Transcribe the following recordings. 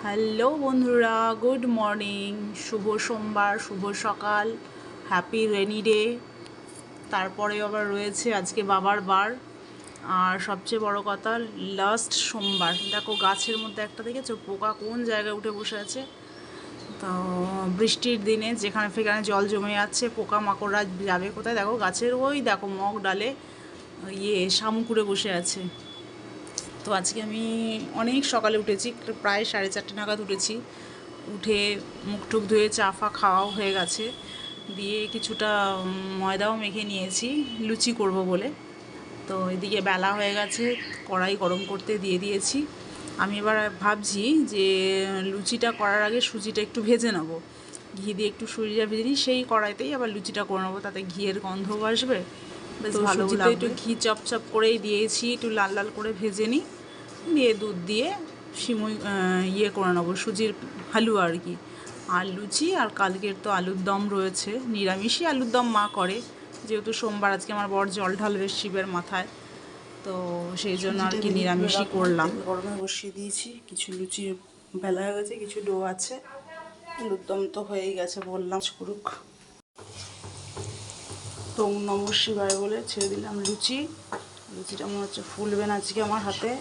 Hello বন্ধুরা, good morning. শুভ সোমবার, শুভ সকাল, হ্যাপি রেনি ডে। তারপরে আবার রয়েছে আজকে বাবার বার, আর সবচেয়ে বড় কথা লাস্ট সোমবার। দেখো গাছের মধ্যে একটা দেখেছো পোকা কোন জায়গায় উঠে বসে আছে। তো বৃষ্টির দিনে যেখানে সেখানে জল জমে যাচ্ছে, পোকা মাকড়রা যাবে কোথায়? দেখো গাছের ওই দেখো মগ ডালে শামুক উড়ে বসে আছে। তো আজকে আমি অনেক সকালে উঠেছি, প্রায় 4:30 নাগাদ উঠেছি। উঠে মুখ টুক ধুয়ে চা ফা খাওয়াও হয়ে গেছে, দিয়ে কিছুটা ময়দাও মেখে নিয়েছি লুচি করব বলে। তো এদিকে বেলা হয়ে গেছে, কড়াই গরম করতে দিয়ে দিয়েছি। আমি এবার ভাবছি যে লুচিটা করার আগে সুজিটা একটু ভেজে নেব, ঘি দিয়ে একটু সুজিটা ভেজে নিই, সেই কড়াইতেই আবার লুচিটা করে নেবো, তাতে ঘিয়ের গন্ধও আসবে, বেশ ভালো লাগবে। একটু ঘি চপচপ করেই দিয়েছি, একটু লাল লাল করে ভেজে নিই, দিয়ে দুধ দিয়ে সিমুই করে নেবো, সুজির হালুয়া আর কি। আর লুচি, আর কালকের তো আলুর দম রয়েছে, নিরামিষই আলুর দম মা করে, যেহেতু সোমবার আজকে আমার বর জল ঢালবে শিবের মাথায়, তো সেই জন্য আর কি নিরামিষই করলাম। গরমে বসিয়ে দিয়েছি, কিছু লুচি বেলা হয়ে গেছে, কিছু ডো আছে, আলুর দম তো হয়েই গেছে বললাম করুক। তো নমঃ শিবায় বলে ছেড়ে দিলাম লুচিটা মনে হচ্ছে ফুলবে না আজকে আমার হাতে।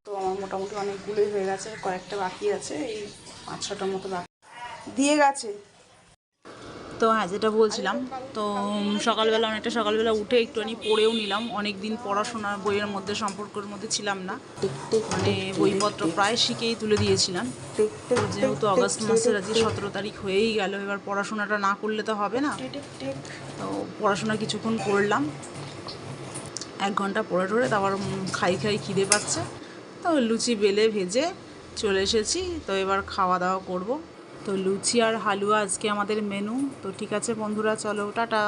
তো আমার মোটামুটি অনেকগুলোই হয়ে গেছে, কয়েকটা বাকি আছে, এই 5-6টার মতো বাকি দিয়ে গেছে। তো হ্যাঁ, যেটা বলছিলাম, তো সকালবেলা উঠে একটুখানি পড়েও নিলাম। অনেক দিন পড়াশোনা বইয়ের মধ্যে সম্পর্কের মধ্যে ছিলাম না, মানে বইপত্র প্রায় শিখেই তুলে দিয়েছিলাম। যেহেতু আগস্ট মাসের আজকে 17 তারিখ হয়েই গেল, এবার পড়াশোনাটা না করলে তো হবে না। তো পড়াশোনা কিছুক্ষণ করলাম, 1 ঘন্টা পড়ে টড়ে তারপর খাই খিদে পাচ্ছে, তো লুচি বেলে ভেজে চলে এসেছি। তো এবার খাওয়া দাওয়া করব। তো লুচি আর হালুয়া আজকে আমাদের মেনু। তো ঠিক আছে বন্ধুরা, চলো টাটা।